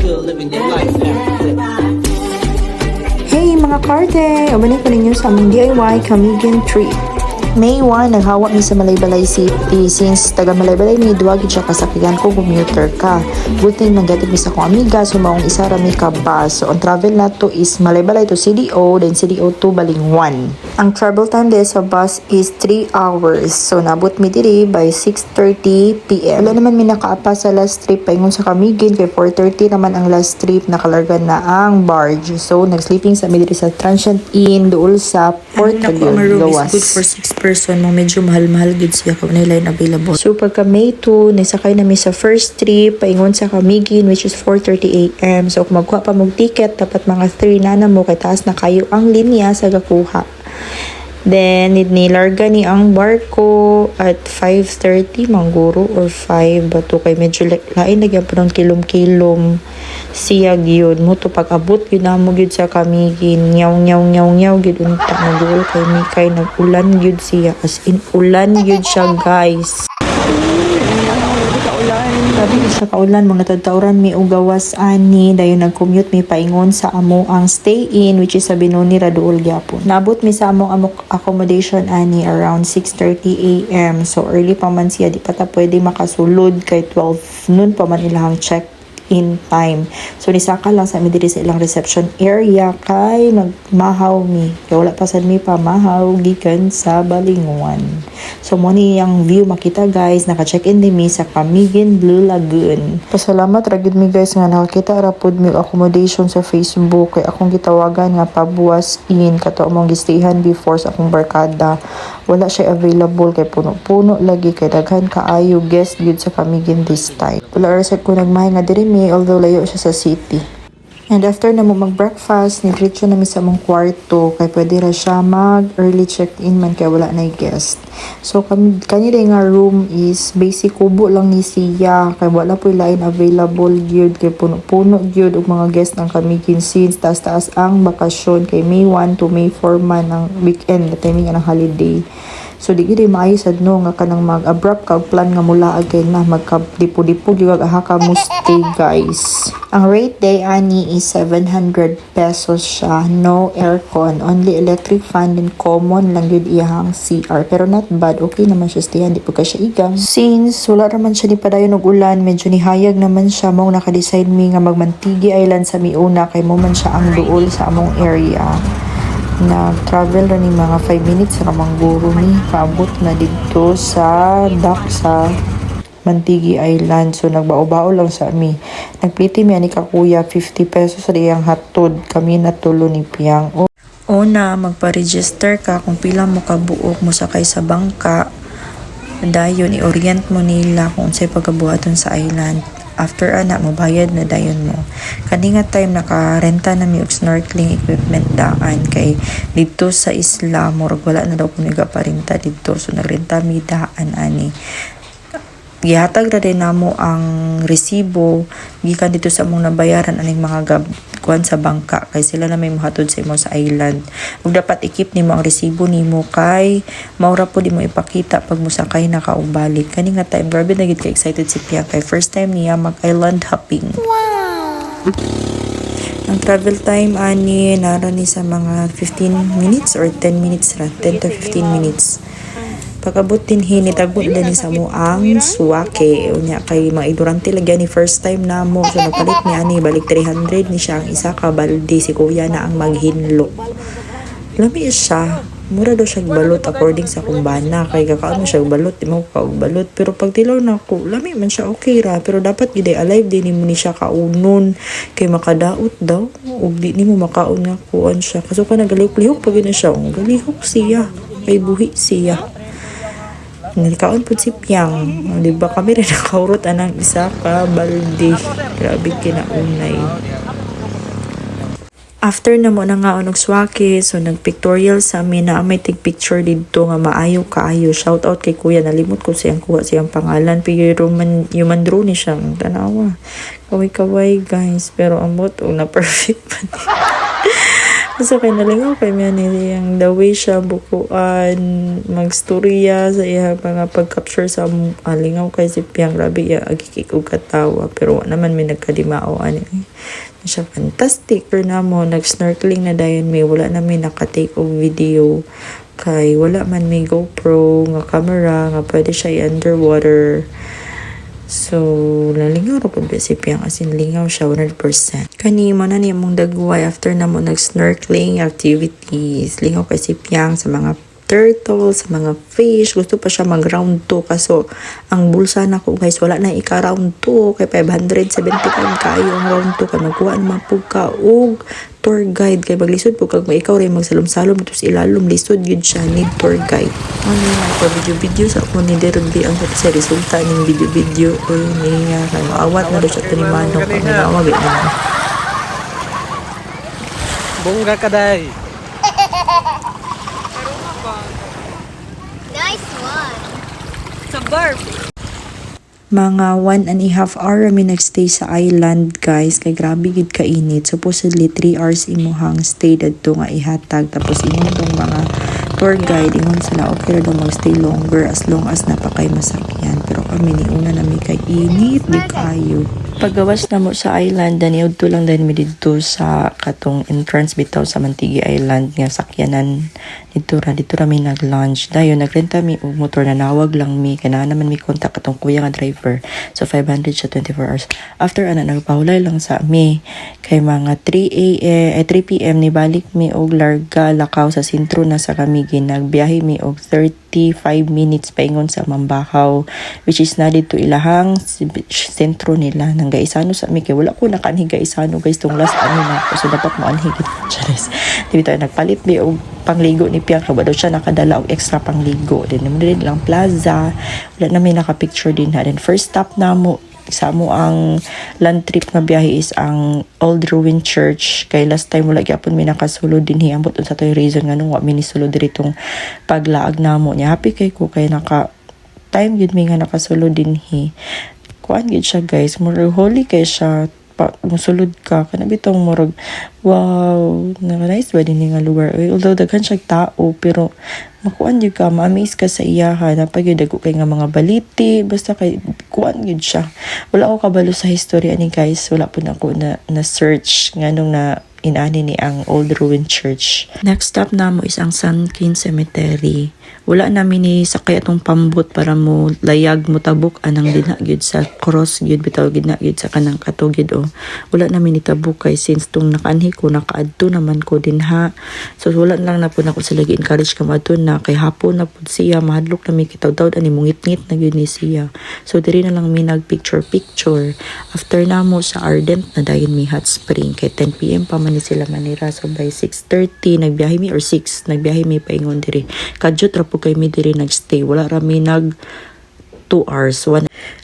still living their life after. Hey mga karte! Ubalik ko ninyo sa among DIY Camiguin trip. May 1, naghawa mi sa Malaybalay City. Since taga Malaybalay mi, duwagin siya kasakyan ko, commuter ka. Buti nagdating mi sa kong amiga, so maong isa rami ka bus. So ang travel na to is Malaybalay to CDO, then CDO to Balingwan. Ang travel time din sa bus is 3 hours. So nabot mi diri by 6:30 PM. Wala naman mi nakaapa sa last trip, paingon sa Camiguin, kay 4:30 naman ang last trip, nakalarga na ang barge. So nagsleeping sa mi diri sa Transient Inn, dool sa Port Calion, Gawas. Good for 6 person mo, medyo mahal-mahal gid siya kung na line available. So pagka May 2, nisakay namin sa first trip, paingon sa Camiguin, which is 4:30 AM. So kung magkuha pa mong ticket, dapat mga 3 na mo, kay taas na kayo ang linya sa gakuha. Then, nilarga ni ang barko at 5:30 mangguro or 5 bato kay medyo lain nagyan pa ng kilom-kilom siyag yun mo to pag-abot yun na mo yun sa Camiguin nyaw yun unta magul kay Mikay nag-ulan yun siya as in ulan yun siya guys. Sabi ko sa kaulan, mga tadtauran may ugawas ani, dayon nag-commute may paingon sa amo ang stay-in, which is sa Binoni, Raduol, Gyapon. Nabot mi sa among accommodation ani around 6:30 AM. So early pa man siya, di pa ta pwede makasulod kay 12 noon pa man ilahang check-in time. So nisaka lang sa mi diri sa ilang reception area kay nagmahaw mi. Kaya wala pa sad mi pa mahaw gikan sa Balingwan. So mo ni ang view makita guys, naka-check-in din mi sa Camiguin Blue Lagoon. Pasalamat ra gid mi guys nga nakakita ra pud mi accommodation sa Facebook kay akong gitawagan nga pabuwas in kato among gistayhan before sa akong barkada. Wala siya available kay puno-puno lagi kay daghan kaayo guest gid sa Camiguin this time. Wala ra sad ko nagmahay nga diri mi although layo siya sa city. And after na mo mag-breakfast, nidritso na mi sa mong kwarto kay pwede ra siya mag-early check-in man kay wala na guest. So kanila nga room is basic kubo lang ni siya kay wala po line available gyud kay puno-puno gyud og mga guest ng Camiguin since taas-taas ang bakasyon kay May 1 to May 4 man ang weekend na timing ng holiday. So di gid maayo sad no nga kanang mag-abrupt kag plan nga mula again na magka-dipo-dipo gyud aha ka mo stay guys. Ang rate day ani is 700 pesos siya, no aircon, only electric fan din common lang gyud iyang CR pero not bad, okay naman siya stayan, di po ka siya igang. Since wala naman siya ni padayon og ulan, medyo nihayag naman siya mao naka-decide mi nga magmantigi island sa miuna kay mo man siya ang duol sa among area. Nag-travel na ni mga 5 minutes sa Mangguro ni paabot na dito sa dock sa Mantigi Island. So nagbao-bao lang sa mi. Nagpliti mi ani ka kuya 50 pesos sa diyang hatod kami natulo ni Piang. Una, magpa-register ka kung pila mo kabuok mo sakay sa bangka. Dayon i-orient mo nila kung unsay pagabuhaton sa island. After ana mo bayad na dayon mo. Kani nga time nakarenta na mi og snorkeling equipment daan kay dito sa isla murag wala na daw kuno parinta dito, so nagrenta mi daan ani. Gihatag ra din namo ang resibo gikan dito sa among nabayaran aning mga kuan sa bangka kay sila na may mohatod sa imo sa island. Ug dapat ikip nimo ang resibo nimo kay maura po di mo ipakita pag musakay na ka og balik. Kani nga time grabe na gid ka excited si Pia kay first time niya mag island hopping. Wow. Ang travel time ani nara ni sa mga 15 minutes or 10 minutes ra, 10 to 15 minutes. Pagabot din hinitagbot din sa mo ang suwake unya kay mga idurante lagyan ni first time na mo so napalit ni ani balik 300 ni siya ang isa ka balde si kuya na ang maghinlo. Lami siya mura daw siya balot according sa kumbana kay kakaon mo siya balot di mo ka balot pero pag tilaw na ko lami man siya okay ra pero dapat gid alive din mo ni siya kaunon kay makadaot daw ug di nimo makaon nga kuan siya kaso ka nagalihok-lihok pag na siya galihok siya kay buhi siya. Nalikaon po si Piang. Di ba kami rin nakaurot anang isa ka balde. Grabe kinaunay. After na mo na nga onog swake, so nag-pictorial sa amin na may tig-picture dito nga maayo kaayo. Shout out kay kuya, nalimot ko siyang kuha siyang pangalan. Pero human draw ni siyang tanawa. Kaway-kaway guys. Pero amot, na perfect pa So kay nalingaw kay miya niyang the way siya bukuan magstorya sa iya mga pag-capture sa lingaw kay si Piang grabe iya agikik og katawa pero naman may nagkadimao ani siya fantastic. Pero na mo nag-snorkeling na dayon may wala na may naka-take of video kay wala man may GoPro nga camera nga pwede siya i-underwater. So, nalingaw ra pud si Piang as in lingaw siya 100%. Kani mo na niya mong dagway after na mo nag-snorkeling activities. Lingaw kay si Piang sa mga turtle, sa mga fish. Gusto pa siya mag-round 2 kaso ang bulsa na ko guys wala na ika-round 2 kay 575 kayo ang round 2 kay magkuha naman po ka og tour guide kay maglisod po kag ikaw ray magsalom-salom dito sa ilalom lisod yun siya need tour guide. Ano na ko video sa ako ni Derby ang sa resulta ning video o niya kay awat na do siya ni Manong pag nawag na. Bongga ka day. Nice one. Mga 1.5 hour kami nagstay sa island guys kay grabe gid ka init. Supposedly 3 hours imuhang stay dadto nga ihatag tapos ingon tong mga tour guide ingon sila okay ra daw magstay longer as long as napakay masakyan pero kami ni una na may kay init di kayo. Paggawas na mo sa island daniud to lang dahil mi didto sa katong entrance bitaw sa Mantigi Island nga sakyanan dito ra mi nag-lunch dayon nagrenta mi og motor na nawag lang mi kay naman mi kontak katong kuya nga driver so 500 siya 24 hours after ana nagpahulay lang sa mi kay mga 3 PM ni balik mi og Larga Lakaw sa sentro na sa kami ginagbiyahe mi og 35 minutes paingon sa Mambahaw which is na dito ilahang sentro nila nang gaisano sa mi kay wala ko nakanhi gaisano guys tong last ano na so dapat mo anhi charis dito nagpalit mi og pangligo ni Piang kay daw siya nakadala og extra pangligo din lang plaza wala na may naka-picture din ha then first stop na mo sa mo ang land trip nga biyahe is ang Old Ruin Church kay last time wala gyapon mi nakasulod din hiambot sa toy reason nga nung wa mi ni sulod diri tong paglaag namo nya happy kay ko kay naka time gid mi nga nakasulod din kuan gid siya guys murag holy kay siya musulod ka kana bitong murag wow nice ba din nga lugar although daghan siya tao pero makuan gyud ka ma-amaze ka sa iyaha napag dago kay nga mga baliti basta kay kuan gyud siya wala ako kabalo sa history ani guys wala po na ako na search nganong na inani ni ang Old Ruin Church. Next stop na mo is ang Sunken Cemetery. Wala namin ni sakay atong pambot para mo layag mo tabuk anang dina gyud sa cross gyud bitaw gid na gyud sa kanang katugid o. Wala namin ni tabuk kay since tung nakaanhi ko nakaadto naman ko din ha. So wala lang na po na ko sila gi-encourage ka madto na kay hapon na pud siya mahadlok na mi kitaw-taw ani mungit-ngit na gyud ni siya. So diri na lang mi nag picture. After na mo sa Ardent na dayon mi hot spring kay 10 PM pa man ni sila manira so by 6:30 nagbiyahe mi or 6 nagbiyahe mi paingon diri kadyot ra po kay mi diri nagstay wala ra mi nag 2 hours.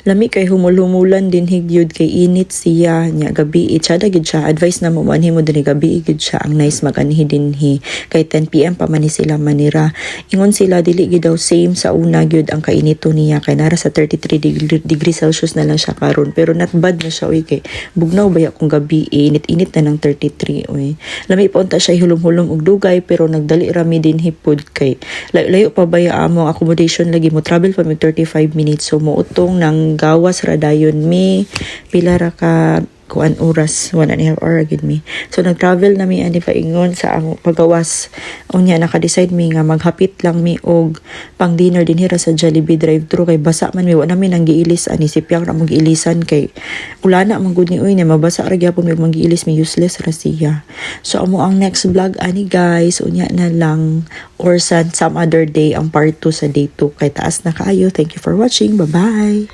Lami kay humul-humulan din higyud kay init siya nya gabi itsada gid siya advice na mo manhi mo dinhi gabi gid siya ang nice maganhi dinhi kay 10 PM pa man ni sila manira ingon sila dili gid daw same sa una gyud ang kainito niya kay nara sa 33 degree Celsius na lang siya karon pero not bad na siya kay bugnaw baya kung gabi init-init na ng 33 lami punta siya hulum-hulum og dugay pero nagdali rami din hipod kay layo pa baya amo accommodation lagi mo travel pa mi 35 minutes so muutong nang gawas ra dayon mi pila ra ka kuan oras 1.5 hour gid mi so nag-travel na mi ani paingon sa ang paggawas unya naka-decide mi nga maghapit lang mi og pang dinner din hira sa Jollibee drive-thru kay basa man mi wa na mi nang giilis ani si Piang ra mo giilisan kay ulana man gud ni uy na mabasa ra gyapon mi magiilis mi useless ra siya so amo ang next vlog ani guys unya na lang or some other day ang part 2 sa day 2 kay taas na kaayo thank you for watching bye bye.